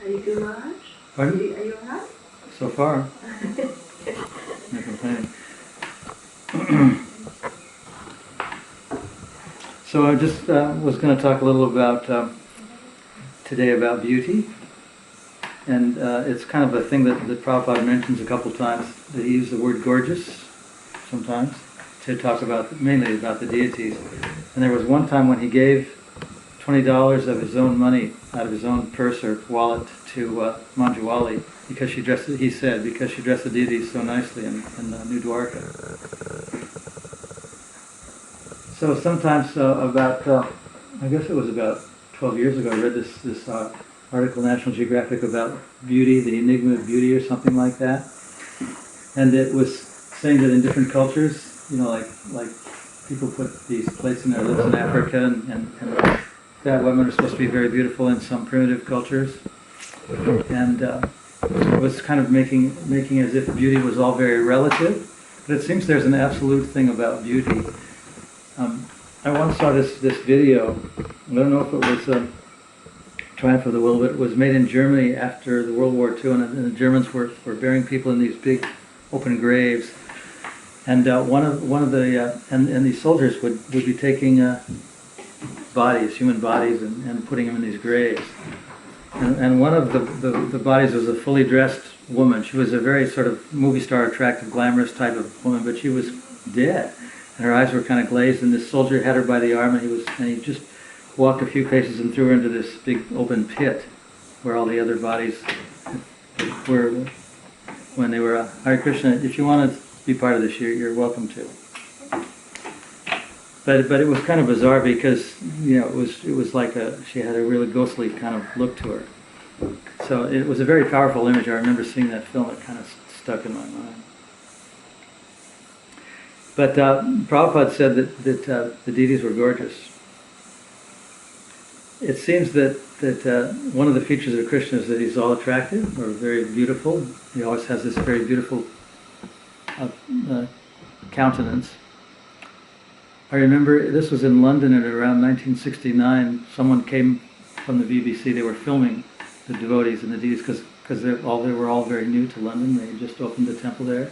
Are you good, Maharaj? Pardon? Are you alright? So far. No complaining. So I just was going to talk a little about today about beauty, and it's kind of a thing that Prabhupada mentions a couple times, that he used the word gorgeous sometimes to talk about, mainly about the deities. And there was one time when he gave $20 of his own money out of his own purse or wallet to Manjuwali, because she dressed, he said, because she dressed the deities so nicely in New Dwarka. So sometimes about, I guess it was about 12 years ago, I read this article in National Geographic about beauty, the enigma of beauty or something like that. And it was saying that in different cultures, you know, like people put these plates in their lips in Africa, and that women are supposed to be very beautiful in some primitive cultures. And it was kind of making as if beauty was all very relative. But it seems there's an absolute thing about beauty. I once saw this video. I don't know if it was Triumph of the Will, but it was made in Germany after the World War II, and the Germans were burying people in these big open graves. And one of the and these soldiers would be taking bodies, human bodies, and putting them in these graves. And one of the bodies was a fully dressed woman. She was a very sort of movie star, attractive, glamorous type of woman, but she was dead. And her eyes were kind of glazed, and this soldier had her by the arm, and he just walked a few paces and threw her into this big open pit where all the other bodies were when they were Hare Krishna. If you want to be part of this, you're welcome to. But it was kind of bizarre because, you know, it was like she had a really ghostly kind of look to her. So it was a very powerful image. I remember seeing that film. It kind of stuck in my mind. But Prabhupada said that the deities were gorgeous. It seems that one of the features of Krishna is that he's all attractive or very beautiful. He always has this very beautiful countenance. I remember this was in London at around 1969. Someone came from the BBC. They were filming the devotees and the deities because they were all very new to London. They had just opened the temple there.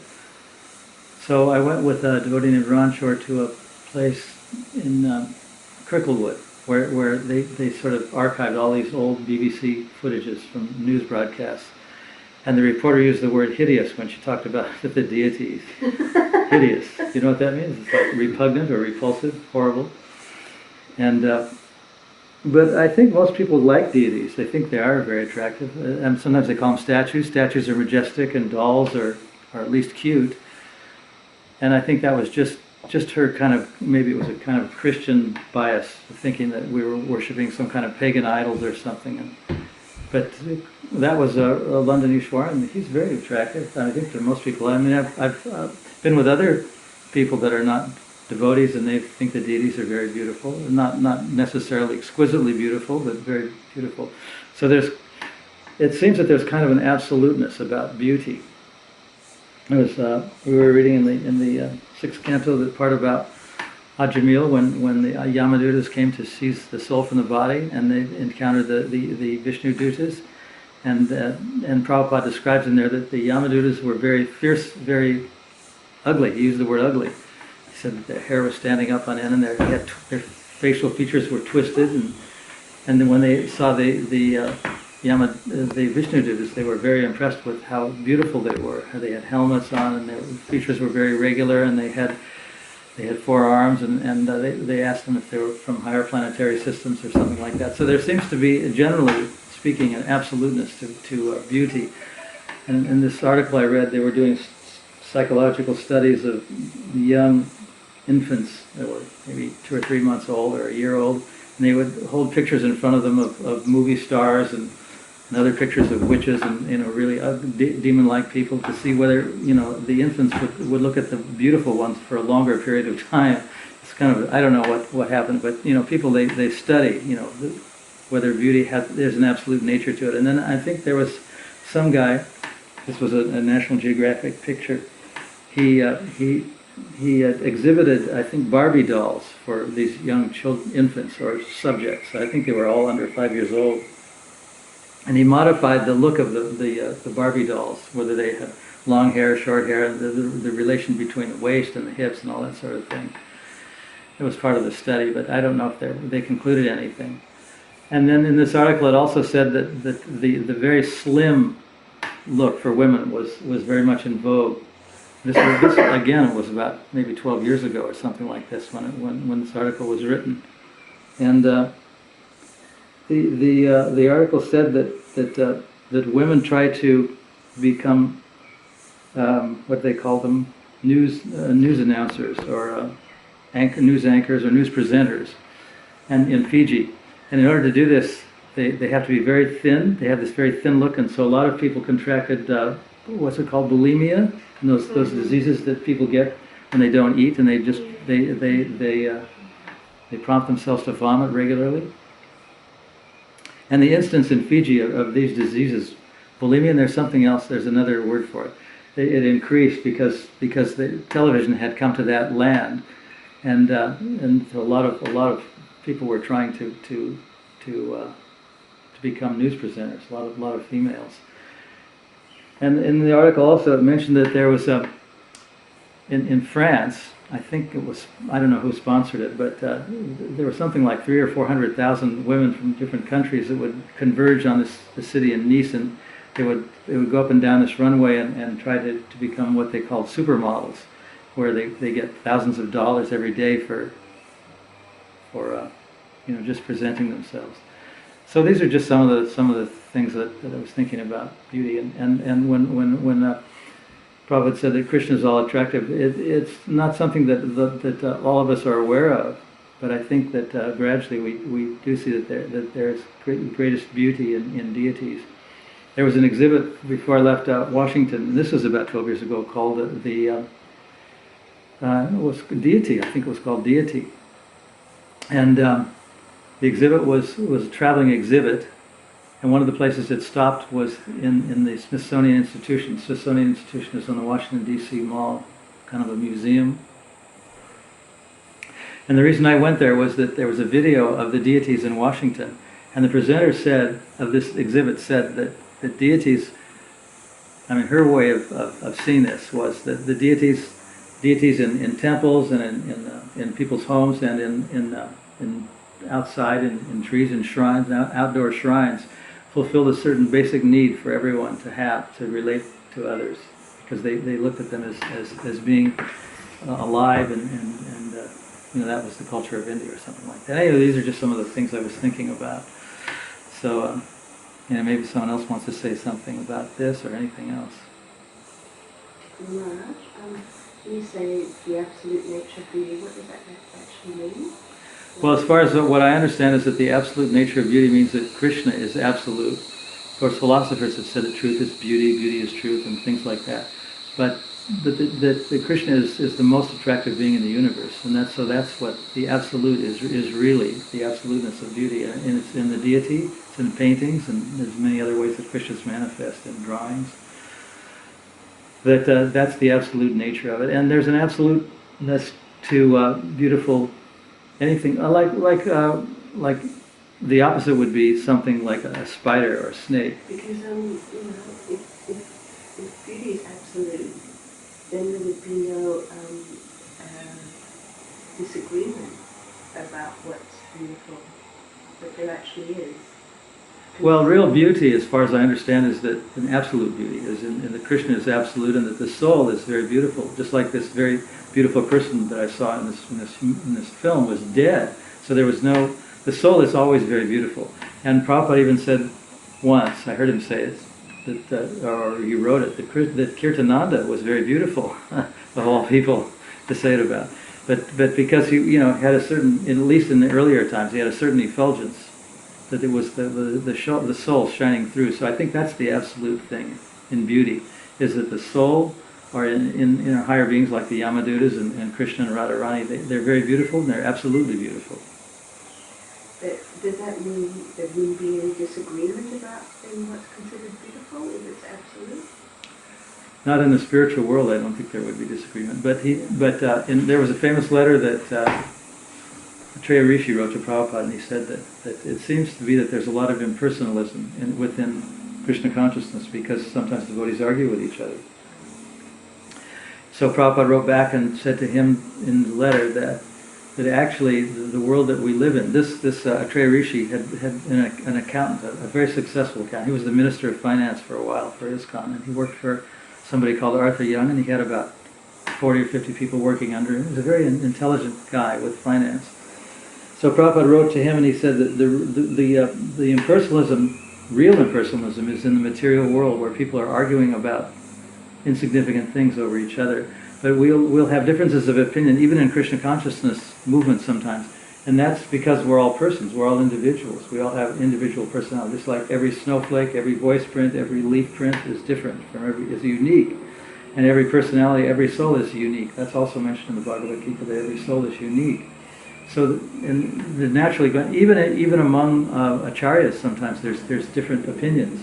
So I went with a devotee named Ranchor to a place in Cricklewood where they sort of archived all these old BBC footages from news broadcasts. And the reporter used the word hideous when she talked about the deities. Hideous. You know what that means? It's like repugnant or repulsive, horrible. And but I think most people like deities. They think they are very attractive. And sometimes they call them statues. Statues are majestic, and dolls are at least cute. And I think that was just her kind of, maybe it was a kind of Christian bias, thinking that we were worshipping some kind of pagan idols or something. But that was a London Ishwar, and he's very attractive. I think to most people. I mean, I've been with other people that are not devotees, and they think the deities are very beautiful. Not necessarily exquisitely beautiful, but very beautiful. So it seems that there's kind of an absoluteness about beauty. We were reading in the sixth canto the part about Ajamil when the Yamadutas came to seize the soul from the body, and they encountered the Vishnu Dutas, and Prabhupada describes in there that the Yamadutas were very fierce, very ugly. He used the word ugly. He said that their hair was standing up on end, and their facial features were twisted, and then when they saw the Vishnu Dutas, they were very impressed with how beautiful they were. They had helmets on, and their features were very regular, and they had 4 arms, and they asked them if they were from higher planetary systems or something like that. So there seems to be, generally speaking, an absoluteness to beauty. And in this article I read, they were doing psychological studies of young infants that were maybe 2 or 3 months old or a year old, and they would hold pictures in front of them of movie stars and other pictures of witches and really demon-like people, to see whether the infants would look at the beautiful ones for a longer period of time. It's kind of, I don't know what happened, but people they study whether beauty there's an absolute nature to it. And then I think there was some guy. This was a National Geographic picture. He exhibited, I think, Barbie dolls for these young infants or subjects. I think they were all under 5 years old. And he modified the look of the Barbie dolls, whether they had long hair, short hair, the relation between the waist and the hips and all that sort of thing. It was part of the study, but I don't know if they concluded anything. And then in this article, it also said that the very slim look for women was very much in vogue. This again was about maybe 12 years ago or something like this when this article was written. And the article said that women try to become what they call them news announcers or news anchors or news presenters, and in Fiji. And in order to do this, they have to be very thin. They have this very thin look, and so a lot of people contracted what's it called, bulimia, and those diseases that people get when they don't eat, and they prompt themselves to vomit regularly. And the instance in Fiji of these diseases, bulimia, and there's something else. There's another word for it. It increased because the television had come to that land, and a lot of people were trying to become news presenters. A lot of females. And in the article also it mentioned that there was in France, I think it was, I don't know who sponsored it, but there was something like 300,000 or 400,000 women from different countries that would converge on the city in Nice, and they would go up and down this runway and try to become what they called supermodels, where they get thousands of dollars every day for just presenting themselves. So these are just some of the things that I was thinking about beauty, and when Prabhupada said that Krishna is all attractive, it's not something that all of us are aware of, but I think that gradually we do see that there's greatest beauty in deities. There was an exhibit before I left Washington, and this was about 12 years ago, called it was Deity. I think it was called Deity, and the exhibit was a traveling exhibit. And one of the places it stopped was in the Smithsonian Institution. The Smithsonian Institution is on the Washington, D.C. Mall, kind of a museum. And the reason I went there was that there was a video of the deities in Washington. And the presenter said, of this exhibit, said that deities, I mean, her way of seeing this was that the deities in temples and in people's homes and in outside in trees and shrines, outdoor shrines, fulfilled a certain basic need for everyone to have to relate to others, because they looked at them as being alive, and that was the culture of India or something like that. Anyway, these are just some of the things I was thinking about. So maybe someone else wants to say something about this or anything else. Maharaj, when you say the absolute nature of beauty, what does that actually mean? Well, as far as what I understand is that the absolute nature of beauty means that Krishna is absolute. Of course, philosophers have said that truth is beauty, beauty is truth, and things like that. But that Krishna is the most attractive being in the universe, and that's what the absolute is really, the absoluteness of beauty. And it's in the deity, it's in paintings, and there's many other ways that Krishna's manifest in drawings. That's the absolute nature of it, and there's an absoluteness to beautiful. Anything like the opposite would be something like a spider or a snake. Because if beauty is absolute, then there would be no disagreement about what's beautiful, but there actually is. Well, real beauty, as far as I understand, is that an absolute beauty is in that Krishna is absolute, and that the soul is very beautiful, just like this very beautiful person that I saw in this film was dead. So there was the soul is always very beautiful. And Prabhupada even said once, I heard him say it, or he wrote it, that Kirtananda was very beautiful, of all people to say it about. But because he had a certain, at least in the earlier times, he had a certain effulgence, that it was the soul shining through. So I think that's the absolute thing in beauty, is that the soul, or in our higher beings like the Yamadutas and Krishna and Radharani, they're very beautiful, and they're absolutely beautiful. Does that mean there wouldn't be any disagreement about what's considered beautiful if it's absolute? Not in the spiritual world, I don't think there would be disagreement. But there was a famous letter that Atreya Rishi wrote to Prabhupada, and he said that it seems to be that there's a lot of impersonalism within Krishna consciousness, because sometimes devotees argue with each other. So Prabhupada wrote back and said to him in the letter that actually the world that we live in, this Atreya Rishi had an accountant, a very successful accountant. He was the Minister of Finance for a while for ISKCON, and he worked for somebody called Arthur Young, and he had about 40 or 50 people working under him. He was a very intelligent guy with finance. So Prabhupada wrote to him, and he said that the impersonalism, real impersonalism, is in the material world, where people are arguing about insignificant things over each other. But we'll have differences of opinion, even in Krishna consciousness movements sometimes. And that's because we're all persons, we're all individuals. We all have individual personality. Just like every snowflake, every voice print, every leaf print is different is unique. And every personality, every soul is unique. That's also mentioned in the Bhagavad Gita, that every soul is unique. So, and naturally, even among acharyas, sometimes there's different opinions.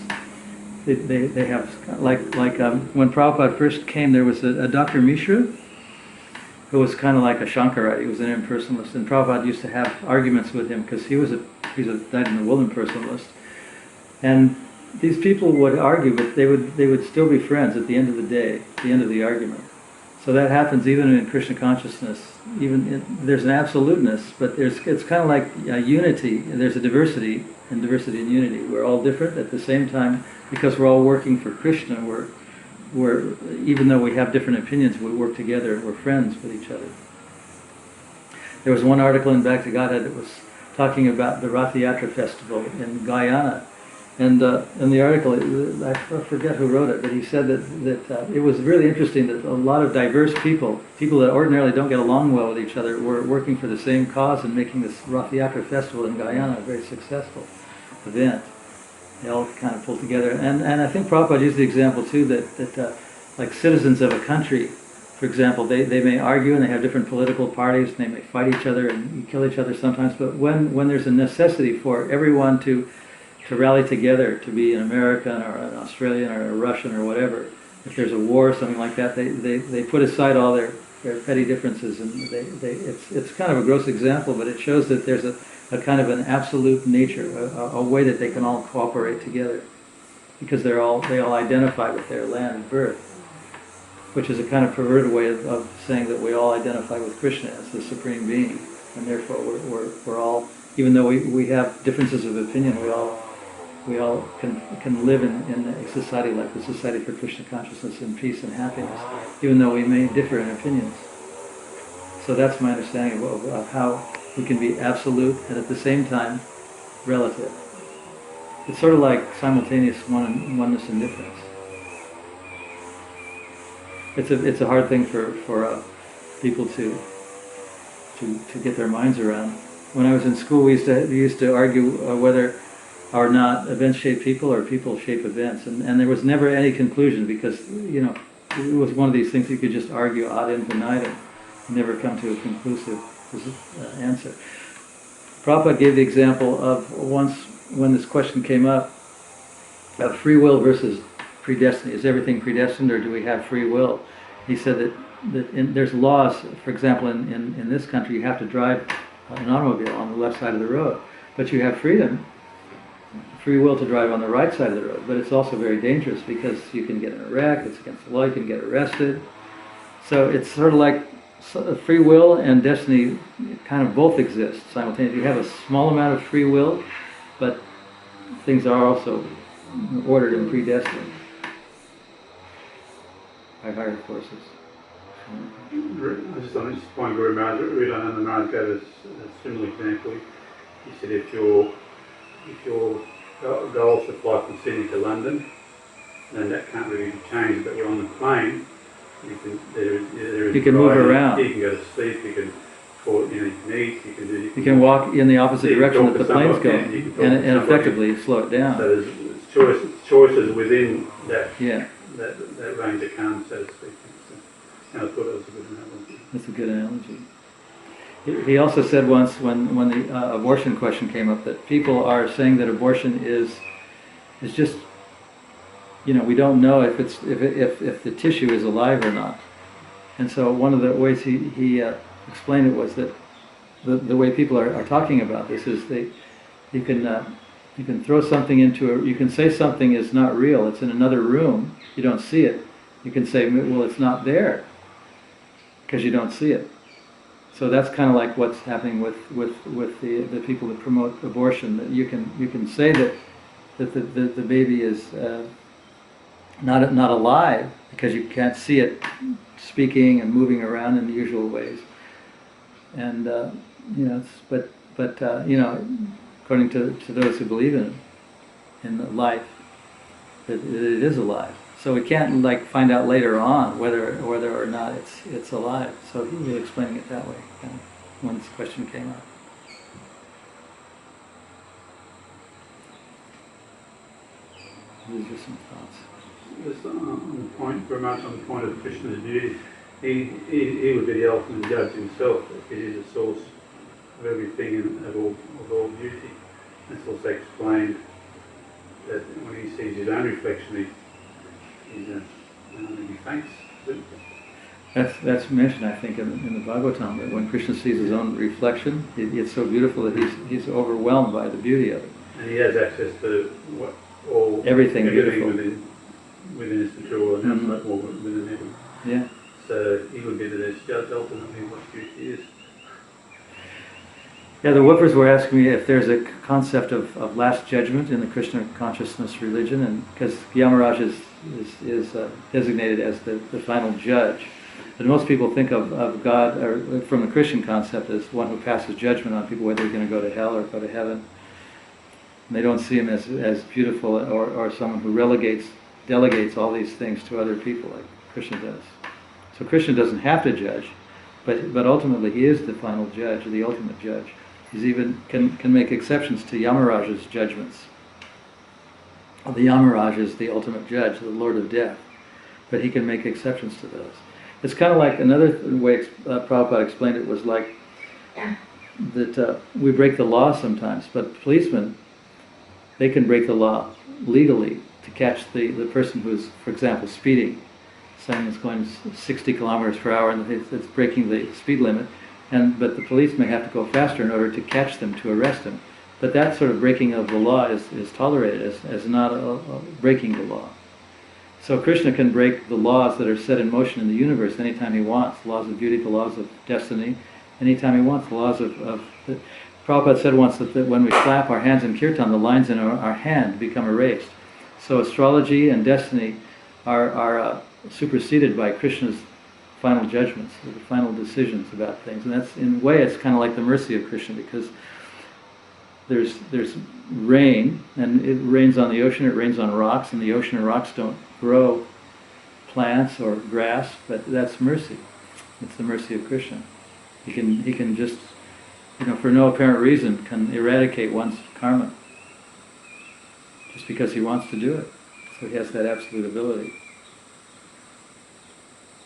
They have, when Prabhupada first came, there was a Dr. Mishra, who was kind of like a Shankarite. He was an impersonalist, and Prabhupada used to have arguments with him because he's a dyed-in-the-wool impersonalist. And these people would argue, but they would still be friends at the end of the day, at the end of the argument. So that happens even in Krishna consciousness. There's an absoluteness, but it's kind of like unity. There's a diversity in unity. We're all different at the same time, because we're all working for Krishna. We're even though we have different opinions, we work together. We're friends with each other. There was one article in Back to Godhead that was talking about the Rath Yatra festival in Guyana. And in the article, I forget who wrote it, but he said that it was really interesting that a lot of diverse people that ordinarily don't get along well with each other, were working for the same cause and making this Rath Yatra festival in Guyana a very successful event. They all kind of pulled together. And I think Prabhupada used the example too that like citizens of a country, for example, they may argue and they have different political parties and they may fight each other and kill each other sometimes, but when there's a necessity for everyone to rally together, to be an American or an Australian or a Russian or whatever, if there's a war or something like that, they put aside all their petty differences, and it's kind of a gross example, but it shows that there's a kind of an absolute nature, a way that they can all cooperate together, because they all identify with their land of birth, which is a kind of perverted way of saying that we all identify with Krishna as the Supreme Being, and therefore we're all, even though we have differences of opinion, we all can live in a society like the Society for Krishna Consciousness in peace and happiness, even though we may differ in opinions. So that's my understanding of how we can be absolute and at the same time relative. It's sort of like simultaneous oneness and difference. It's a hard thing for people to get their minds around. When I was in school, we used to argue whether or not events shape people or people shape events, and there was never any conclusion, because it was one of these things you could just argue ad infinitum and never come to a conclusive answer. Prabhupada gave the example of once when this question came up of free will versus predestiny. Is everything predestined, or do we have free will? He said that there's laws. For example, in this country, you have to drive an automobile on the left side of the road, but you have free will to drive on the right side of the road. But it's also very dangerous, because you can get in a wreck, it's against the law, you can get arrested. So it's sort of like free will and destiny kind of both exist simultaneously. You have a small amount of free will, but things are also ordered and predestined by higher forces. I just find Guru Maharaj, Rilananda Maharaj gave us a similar example. He said if your goal is to fly from Sydney to London, then that can't really be changed. But we're on the plane, you can move around. You can go to sleep. You can you can eat. You can walk in the opposite direction that the plane's going, and effectively slow it down. So there's choices within that range of calm, so to speak. And I thought that was a good analogy. That's a good analogy. He also said once, when the abortion question came up, that people are saying that abortion is just, we don't know if the tissue is alive or not. And so one of the ways he explained it was that the way people are talking about this is you can throw something you can say something is not real, it's in another room, you don't see it. You can say, well, it's not there, because you don't see it. So that's kind of like what's happening with the people that promote abortion. That you can say that the baby is not alive because you can't see it speaking and moving around in the usual ways. And but according to those who believe in life, that it is alive. So we can't find out later on whether or not it's alive. So he was explaining it that way when this question came up. These are some thoughts. Just on the point, very much on the point of Krishna's beauty, he would be the ultimate judge himself. He is the source of everything and of all beauty. It's also explained that when he sees his own reflection, he faints. That's mentioned, I think, in the Bhagavatam, that when Krishna sees his own reflection, it's so beautiful that he's overwhelmed by the beauty of it. And he has access to everything beautiful within his material and within heaven. Yeah. So he would be the best judge ultimately what beauty is. Yeah, the Woofers were asking me if there's a concept of last judgment in the Krishna consciousness religion, and because Yamaraj is designated as the final judge. But most people think of God, or from the Christian concept, as one who passes judgment on people, whether they're going to go to hell or go to heaven. And they don't see him as beautiful or someone who delegates all these things to other people like Krishna does. So Krishna doesn't have to judge, but ultimately he is the final judge, the ultimate judge. He's even can make exceptions to Yamaraj's judgments. The Yamaraj is the ultimate judge, the Lord of Death, but he can make exceptions to those. It's kind of like another way Prabhupada explained it was like that we break the law sometimes, but policemen, they can break the law legally to catch the person who's, for example, speeding, saying it's going 60 kilometers per hour and it's breaking the speed limit, but the police may have to go faster in order to catch them, to arrest them. But that sort of breaking of the law is tolerated as not breaking the law. So Krishna can break the laws that are set in motion in the universe anytime he wants, the laws of beauty, the laws of destiny, anytime he wants, the laws of Prabhupada said once that when we clap our hands in kirtan, the lines in our hand become erased. So astrology and destiny are superseded by Krishna's final judgments, the final decisions about things. And that's, in a way, it's kind of like the mercy of Krishna, because there's rain, and it rains on the ocean, it rains on rocks, and the ocean and rocks don't grow plants or grass, but that's mercy. It's the mercy of Krishna. He can just, for no apparent reason, can eradicate one's karma, just because he wants to do it. So he has that absolute ability.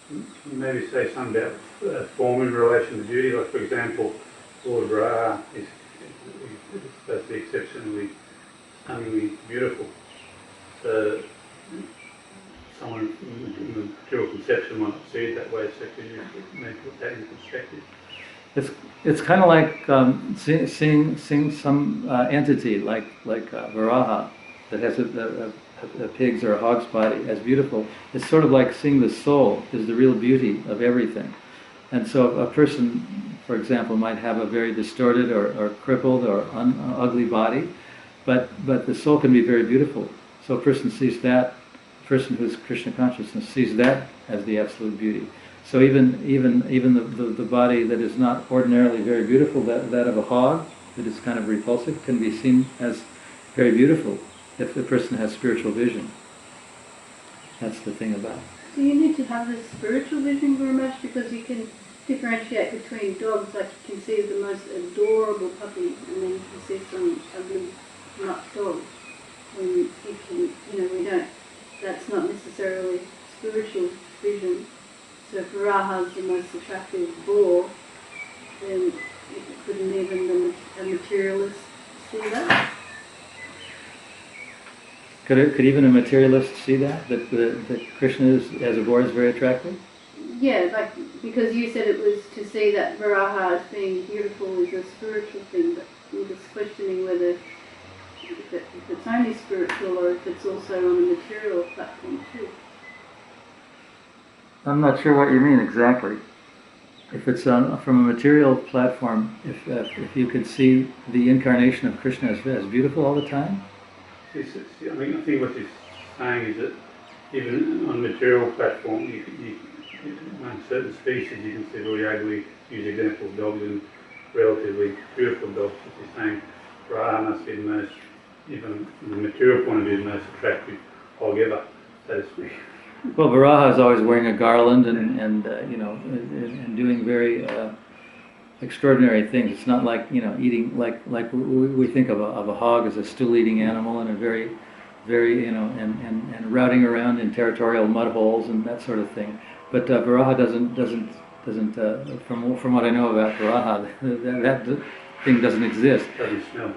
Can you maybe say something about form in relation to beauty? Like, for example, Lord Ra is that's the exceptionally stunningly beautiful. So someone in the material conception might not see it that way, so can you maybe put that in perspective? It's kind of like seeing some entity like Varaha that has a pig's or a hog's body as beautiful. It's sort of like seeing the soul is the real beauty of everything. And so a person, for example, might have a very distorted or crippled or ugly body, but the soul can be very beautiful. So a person sees that, a person who's Krishna consciousness sees that as the absolute beauty. So even the body that is not ordinarily very beautiful, that of a hog, that is kind of repulsive, can be seen as very beautiful if the person has spiritual vision. That's the thing about it. So you need to have this spiritual vision, Guru Maharaj, because you can differentiate between dogs. Like you can see the most adorable puppy, and then you can see some ugly nut dog. When you can, we don't. That's not necessarily spiritual vision. So if Raha's the most attractive boar, then couldn't even a materialist see that? Could even a materialist see that Krishna as a boar is very attractive? Yeah, like, because you said it was to see that Varaha as being beautiful is a spiritual thing, but I'm just questioning whether if it's only spiritual or if it's also on a material platform too. I'm not sure what you mean exactly. If it's from a material platform, if you could see the incarnation of Krishna as beautiful all the time? I think what she's saying is that even on a material platform, on certain species, you can see very ugly, use example of dogs and relatively beautiful dogs. She's saying Raha must be the most, even from the material point of view, the most attractive hog ever, so to speak. Well, Varaha is always wearing a garland and doing very extraordinary things. It's not like eating like we think of a hog as a stool-eating animal and a very and routing around in territorial mud holes and that sort of thing. But Varaha doesn't from what I know about Varaha, that thing doesn't exist. Doesn't smell.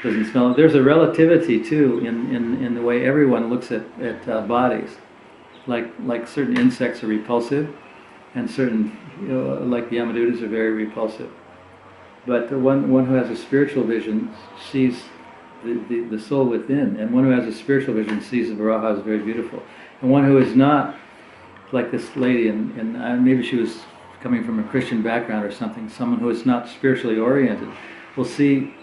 Doesn't smell. There's a relativity too in the way everyone looks at bodies. Like certain insects are repulsive, and certain like the Yamadutas are very repulsive. But the one who has a spiritual vision sees the soul within, and one who has a spiritual vision sees the Varaha as very beautiful. And one who is not, like this lady, and maybe she was coming from a Christian background or something, someone who is not spiritually oriented, will see,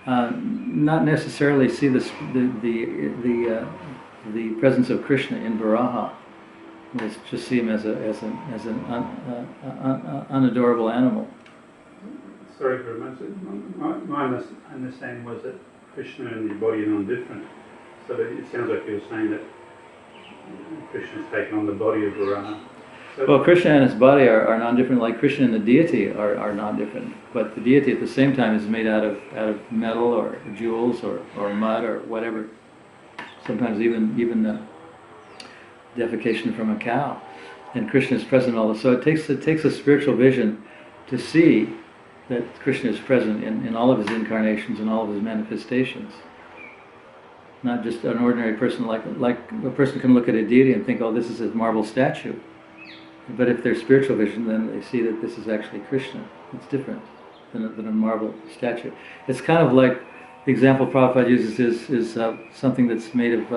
not necessarily see the presence of Krishna in Varaha. We'll just see him as an unadorable animal. Sorry for a moment. My understanding was that Krishna and the body are non-different. So that it sounds like you were saying that Krishna's taken on the body of Varaha. So Well, Krishna and his body are non-different, like Krishna and the deity are non-different. But the deity at the same time is made out of metal or jewels or mud or whatever. Sometimes even the defecation from a cow. And Krishna is present all the. So it takes a spiritual vision to see that Krishna is present in all of his incarnations and all of his manifestations. Not just an ordinary person, like a person can look at a deity and think, oh, this is a marble statue. But if there's spiritual vision, then they see that this is actually Krishna. It's different than a marble statue. It's kind of like the example Prabhupada uses is something that's made of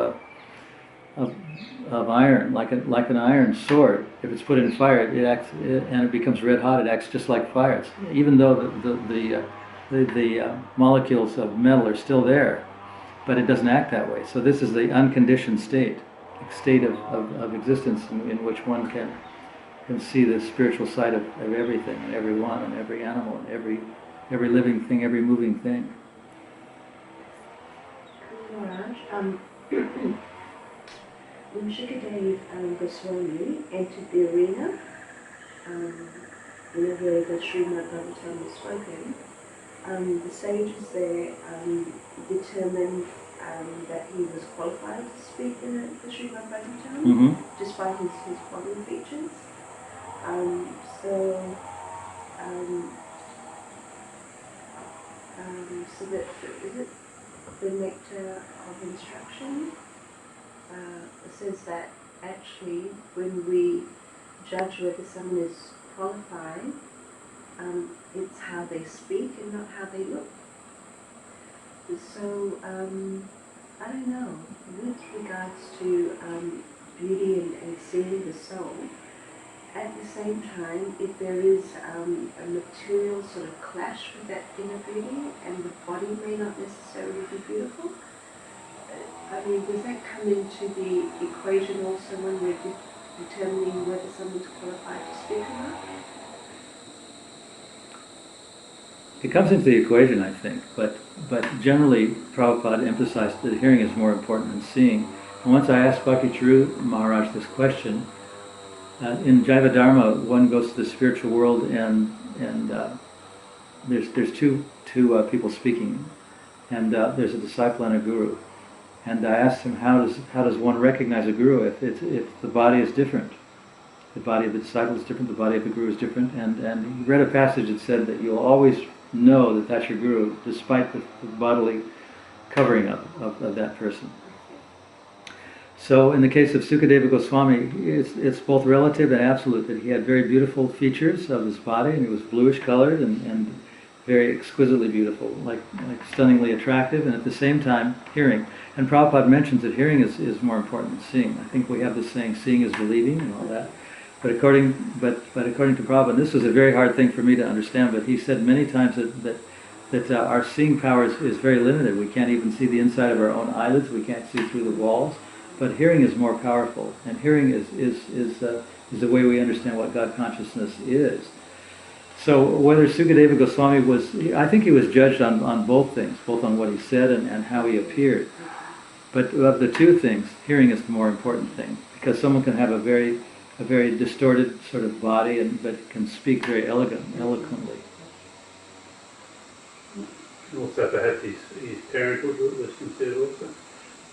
iron, like an iron sword. If it's put in fire, and it becomes red hot. It acts just like fire. Even though the molecules of metal are still there, but it doesn't act that way. So this is the unconditioned state of existence in which one can see the spiritual side of everything, and everyone, and every animal, and every living thing, every moving thing. Maharaj, when Mukunda Goswami entered the arena, whenever the Srimad Bhagavatam was spoken, the sages there determined that he was qualified to speak in the Srimad Bhagavatam, Mm-hmm. just by his bodily features. So that is it the nectar of instruction says that actually when we judge whether someone is qualified, it's how they speak and not how they look. So I don't know, with regards to beauty and seeing the soul, at the same time, if there is a material sort of clash with that inner beauty and the body may not necessarily be beautiful, I mean, does that come into the equation also when we're determining whether someone's qualified to speak or not? It comes into the equation, I think, but generally Prabhupada emphasized that hearing is more important than seeing. And once I asked Bhakti Charu Maharaj this question, in Jaiva Dharma, one goes to the spiritual world and there's two people speaking, and there's a disciple and a guru. And I asked him, how does one recognize a guru if the body is different? The body of the disciple is different, the body of the guru is different. And he read a passage that said that you'll always know that that's your guru, despite the bodily covering of that person. So in the case of Sukadeva Goswami, it's both relative and absolute, that he had very beautiful features of his body, and he was bluish colored and very exquisitely beautiful, like stunningly attractive, and at the same time hearing. And Prabhupada mentions that hearing is more important than seeing. I think we have this saying, seeing is believing and all that. But according to Prabhupada, and this was a very hard thing for me to understand, but he said many times that our seeing power is very limited. We can't even see the inside of our own eyelids. We can't see through the walls. But hearing is more powerful, and hearing is the way we understand what God consciousness is. So whether Sukadeva Goswami I think he was judged on both things, both on what he said and how he appeared. But of the two things, hearing is the more important thing, because someone can have a very distorted sort of body, but can speak very eloquently. Also, perhaps his parenthood was considered also.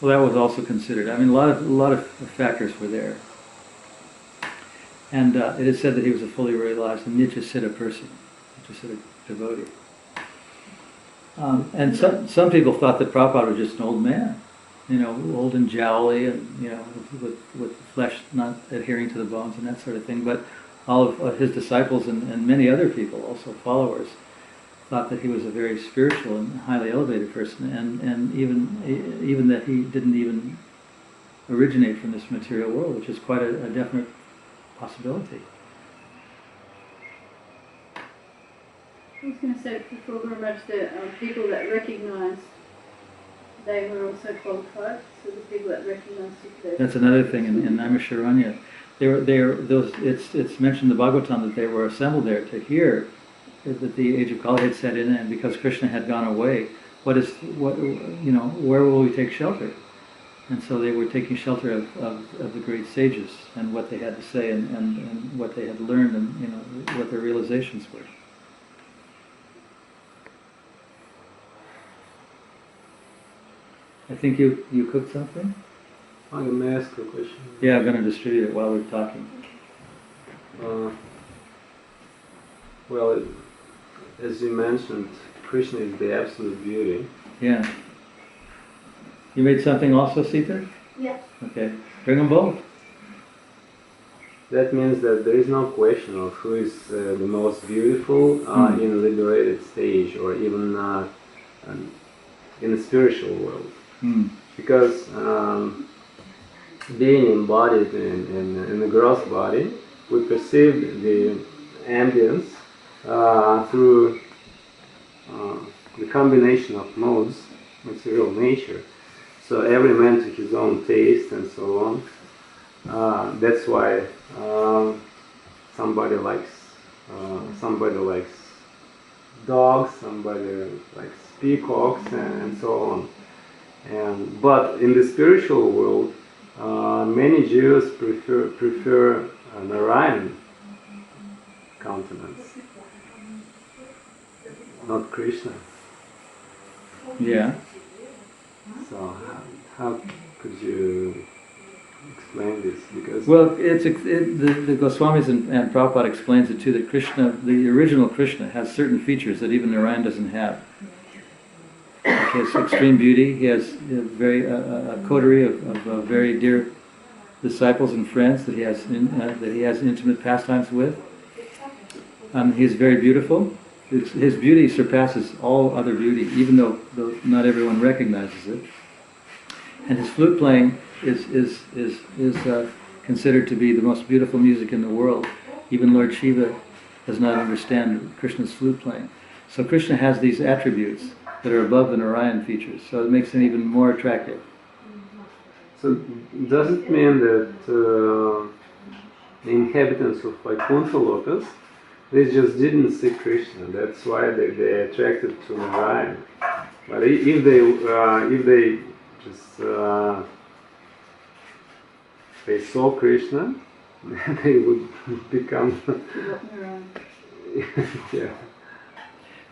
Well, that was also considered. I mean, a lot of factors were there. And it is said that he was a fully realized Nitya-siddha person, Nitya-siddha devotee. And some people thought that Prabhupada was just an old man, old and jowly, and with flesh not adhering to the bones and that sort of thing. But all of his disciples and many other people, also followers, thought that he was a very spiritual and highly elevated person, and even that he didn't even originate from this material world, which is quite a definite possibility. I was going to say before very much that people that recognised they were also qualified, so the people that recognised it. That's another thing in Naimisharanya. It's mentioned in the Bhagavatam that they were assembled there to hear that the age of Kali had set in, and because Krishna had gone away, where will we take shelter? And so they were taking shelter of the great sages and what they had to say and what they had learned and what their realizations were. I think you cooked something? I'm going to ask a question. Yeah, I'm going to distribute it while we're talking. Well, as you mentioned, Krishna is the absolute beauty. Yeah. You made something also, Sita? Yeah. Okay. Bring them both. That means that there is no question of who is the most beautiful in a liberated stage, or even in the spiritual world. Because being embodied in the gross body, we perceive the ambience through the combination of modes, material nature. So every man to his own taste and so on. That's why somebody likes dogs, somebody likes peacocks, and so on. But in the spiritual world, many Jews prefer Narayan countenance, not Krishna. Yeah. So how could you explain this? Because Well, the Goswamis and Prabhupada explains it too, that Krishna, the original Krishna, has certain features that even Narayan doesn't have. Like he has extreme beauty. He has a coterie of very dear disciples and friends that he has intimate pastimes with. He is very beautiful. His beauty surpasses all other beauty, even though not everyone recognizes it. And his flute playing is considered to be the most beautiful music in the world. Even Lord Shiva does not understand Krishna's flute playing. So Krishna has these attributes that are above the Narayan features, so it makes him even more attractive. So does it mean that the inhabitants of Vaikuntha lotus, they just didn't see Krishna? That's why they're attracted to Narayan. But if they just they saw Krishna, they would become yeah.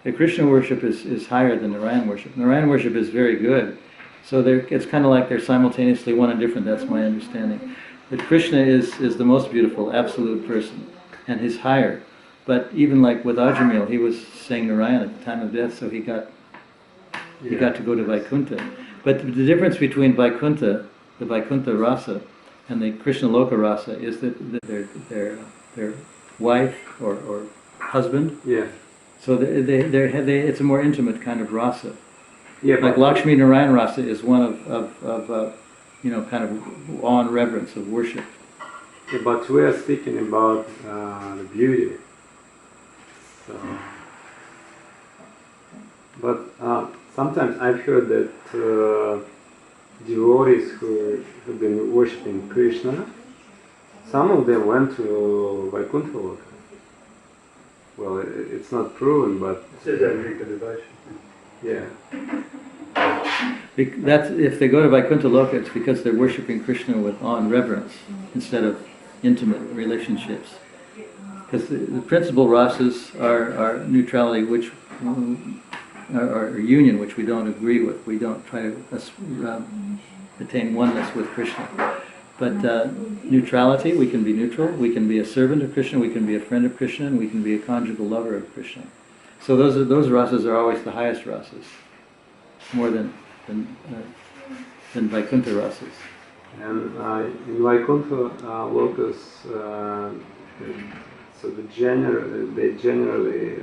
The Krishna worship is higher than Narayan worship. Narayan worship is very good. So it's kind of like they're simultaneously one and different, that's my understanding. But Krishna is the most beautiful, absolute person, and he's higher. But even like with Ajamil, he was saying Narayan at the time of death, so he got to go to Vaikuntha. But the difference between Vaikuntha the Vaikuntha rasa and the Krishna Loka rasa is that their wife or husband. Yeah. So it's a more intimate kind of rasa. Yeah, Like but, Lakshmi Narayan rasa is one of kind of awe and reverence, of worship. yeah, but we are speaking about the beauty. So, but sometimes I've heard that devotees who have been worshipping Krishna, some of them went to Vaikuntha Loka. Well, it's not proven, but It says that in Rika devotion. yeah. That's, if they go to Vaikuntha Loka, it's because they're worshipping Krishna with awe and reverence instead of intimate relationships. Because the principal rasas are neutrality, which are union, which we don't agree with. We don't try to attain oneness with Krishna. But neutrality, we can be neutral, we can be a servant of Krishna, we can be a friend of Krishna, and we can be a conjugal lover of Krishna. So those rasas are always the highest rasas, more than Vaikuntha rasas. And in Vaikuntha Lokas, so they generally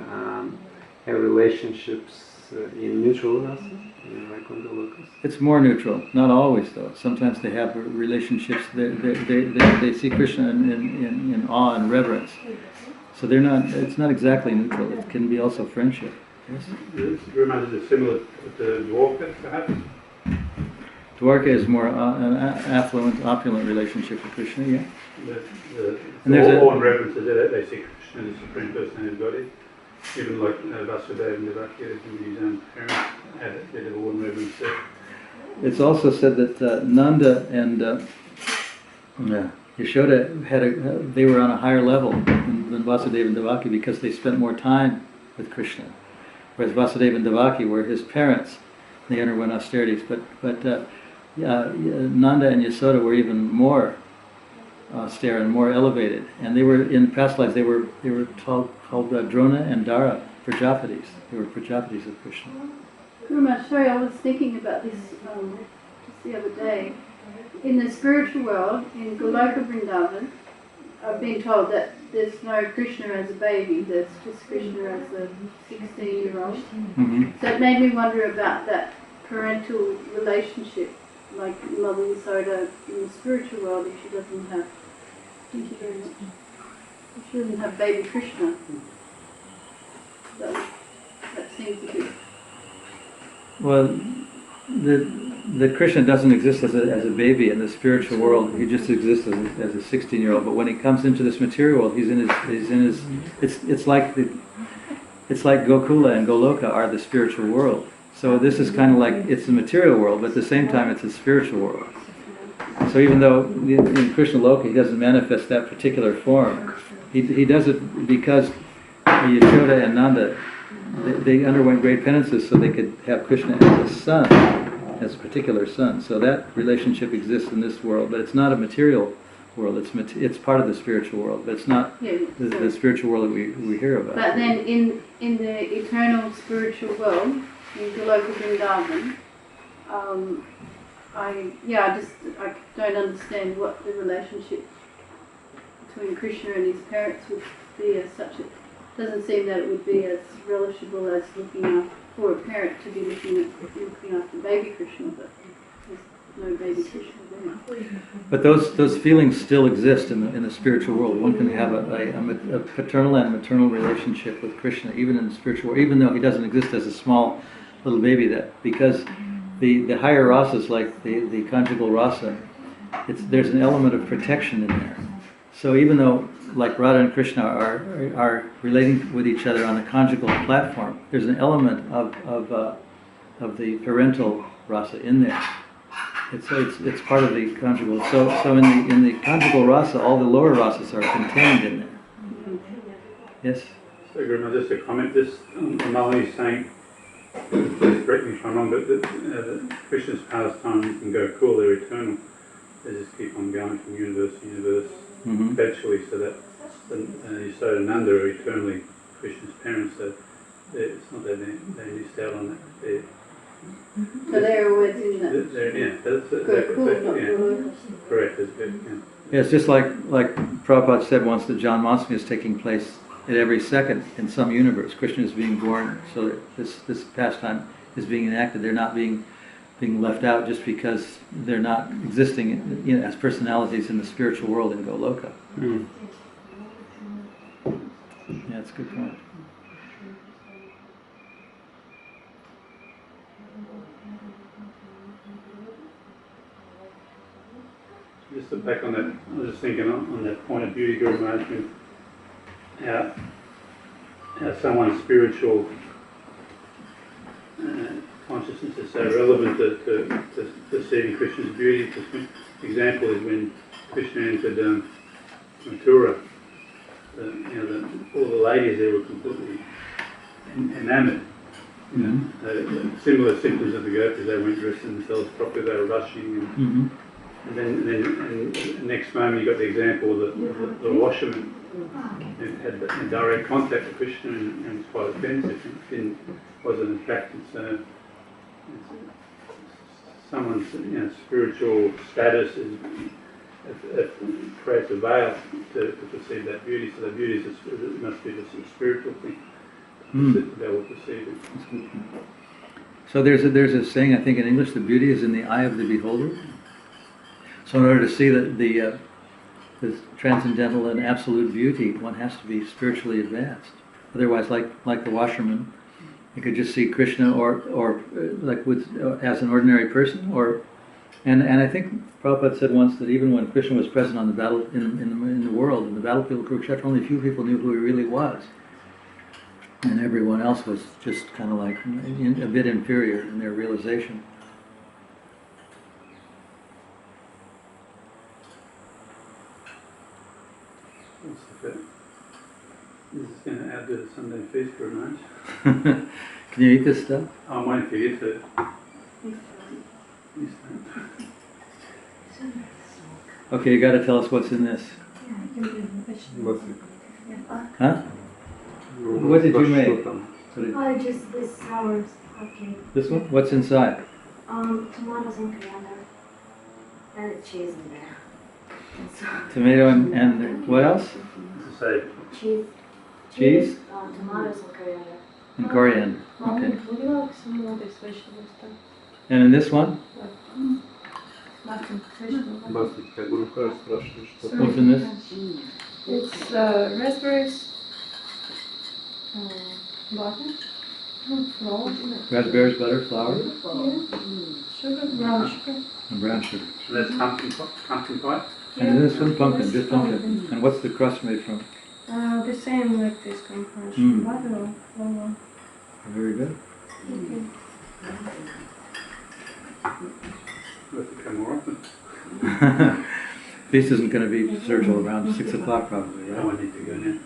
have relationships in neutral rasa in Vaikuntha Lokas. It's more neutral, not always though. Sometimes they have relationships. They see Krishna in awe and reverence. So they're not. It's not exactly neutral. It can be also friendship. Yes. Reminds it similar to Dwarka, perhaps. Dwarka is more an affluent, opulent relationship with Krishna. Yeah. And there's awe and reverence is that they see Krishna as the supreme personality of Godhead. Even like Vasudeva and Devaki, his own parents had a bit of awe and reverence there. It's also said that Nanda and Yashoda they were on a higher level than Vasudeva and Devaki because they spent more time with Krishna. Whereas Vasudeva and Devaki were his parents, they underwent austerities. But Nanda and Yashoda were even more austere and more elevated, and they were in past lives. They were called Drona and Dara Prajapatis. They were Prajapatis of Krishna. Guru, sorry, I was thinking about this just the other day. In the spiritual world, in Goloka Vrindavan, I've been told that there's no Krishna as a baby, there's just Krishna as a 16-year-old. Mm-hmm. So it made me wonder about that parental relationship, like Mother Yasoda in the spiritual world, if she doesn't have, thank you very much, if she doesn't have baby Krishna. That seems a bit... Well, the Krishna doesn't exist as a baby in the spiritual world. He just exists as a 16-year-old. But when he comes into this material world, he's in his. It's like Gokula and Goloka are the spiritual world. So this is kind of like it's the material world, but at the same time it's a spiritual world. So even though in Krishna Loka he doesn't manifest that particular form, he does it because Yashoda and Nanda they underwent great penances so they could have Krishna as a son, as a particular son. So that relationship exists in this world, but it's not a material world. It's part of the spiritual world, but it's not the spiritual world that we hear about. But then in the eternal spiritual world, in Goloka Vrindavan, I don't understand what the relationship between Krishna and his parents would be as such. It doesn't seem that it would be as relishable as looking after, for a parent to be looking after baby Krishna, but there's no baby Krishna there. But those feelings still exist in the spiritual world. One can have a paternal and maternal relationship with Krishna, even in the spiritual world, even though he doesn't exist as a small little baby. That because the higher rasas, like the conjugal rasa, there's an element of protection in there. So even though like Radha and Krishna are relating with each other on the conjugal platform, there's an element of the parental rasa in there. It's part of the conjugal. So in the conjugal rasa, all the lower rasas are contained in there. Yes. So Guru, just a comment. This Malini is saying, please correct me if I'm wrong, but the Krishna's pastime can go cool. They're eternal. They just keep on going from universe to universe. Mm-hmm. Perpetually, so that Yashoda and Nanda are eternally Krishna's parents, so it's not that they missed out on that. So they're always in Go cool, not yeah, go local. correct. Yeah. Yeah, it's just like Prabhupada said once that John Mosme is taking place at every second in some universe. Krishna is being born, so that this pastime is being enacted. They're not being left out just because they're not existing, you know, as personalities in the spiritual world in Goloka. Mm. Yeah, that's a good point. Just to back on that, I was just thinking on that point of beauty guru management, how someone's spiritual consciousness is so relevant to perceiving Krishna's beauty. The example is when Krishna entered Mathura, all the ladies there were completely enamoured. You know, similar symptoms of the gopis. They weren't dressing themselves properly. They were rushing. And then the next moment you got the example of the washerman who had direct contact with Krishna and was quite offensive and wasn't attracted. So someone's spiritual status creates a veil to perceive that beauty. So the beauty must be just a spiritual thing to be able to perceive it. So there's a saying, I think in English, the beauty is in the eye of the beholder. So in order to see the transcendental and absolute beauty, one has to be spiritually advanced. Otherwise, like the washerman, you could just see Krishna or like as an ordinary person, and I think Prabhupada said once that even when Krishna was present on the battle in the world, in the battlefield of Kurukshetra, only a few people knew who he really was, and everyone else was just kind of like a bit inferior in their realization. This is going to add to the Sunday feast for lunch. Can you eat this stuff? I'm waiting for you to. Okay, you got to tell us what's in this. What's it? Huh? What did you make? Oh, just this sour cookie. This one? What's inside? Tomatoes and coriander. And cheese in there. Tomato and what else? Say, Cheese. Cheese? Tomatoes and coriander. And coriander. Okay. Would you like some more of this vegetable stuff? And in this one? Nothing vegetable. What's in this? It's raspberries, butter, flour, Raspberries, butter, flour, sugar, brown sugar. and brown sugar. so that's pumpkin pie? And this one, pumpkin, just pumpkin. And what's the crust made from? The same like this compound. Butter or flour. Very good. Okay. Let it come more often. Feast isn't going to be served till around 6 o'clock probably, No right? one needs to go now.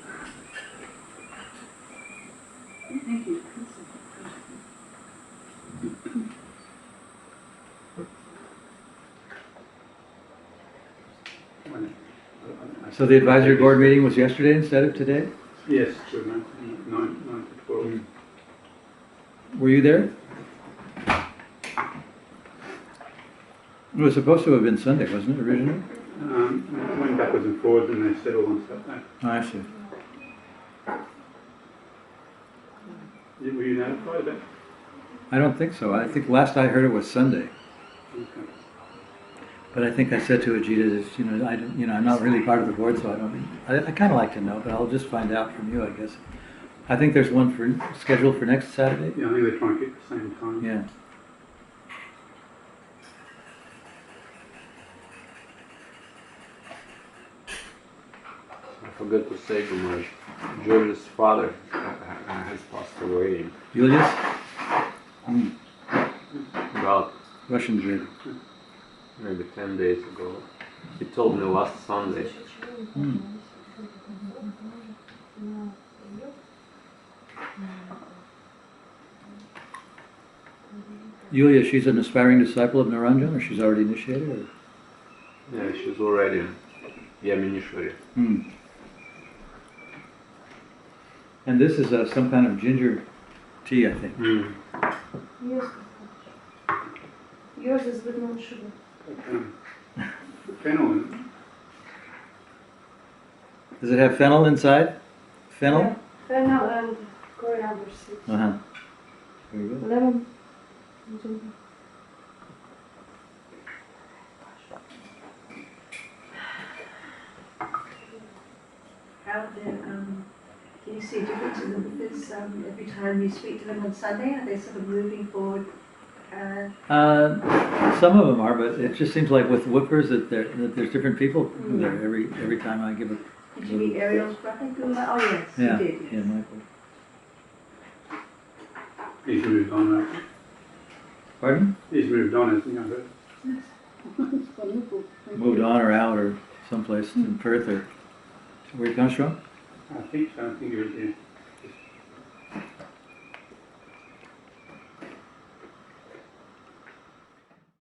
Thank you. So the advisory board meeting was yesterday instead of today? Yes, true, man. 9 to 12. Were you there? It was supposed to have been Sunday, wasn't it, originally? It went backwards and forwards and they settled on Saturday. Oh, I see. Were you notified of that? I don't think so. I think last I heard it was Sunday. Okay. But I think I said to Ajita that, I'm not really part of the board, so I kind of like to know, but I'll just find out from you, I guess. I think there's one scheduled for next Saturday. Yeah, I think they're trying to keep the same time. Yeah. I forgot to say to my George's father has passed away Julius? about Russian Jew. maybe 10 days ago. He told me last Sunday. Yulia, she's an aspiring disciple of Naranjan, or she's already initiated? Or? Yeah, she's already Yaminishwari. And this is some kind of ginger tea, I think. Yes. Yours is with no sugar. Fennel in it. Does it have fennel inside? Fennel? Yeah, fennel and coriander seeds. Uh-huh. Very good. Lemon. How do you see a difference in the whippers every time you speak to them on Sunday? Are they sort of moving forward? Some of them are, but it just seems like with whippers that there's different people there every time I give a. Did you meet Ariel's brother? Oh yes, Yeah, you did. yeah, Michael. He's moved on, right? Pardon? He's moved on, hasn't he? I heard. It's wonderful. Thank Moved you. on or out or someplace in Perth or where he comes from? I think so. I think he was there.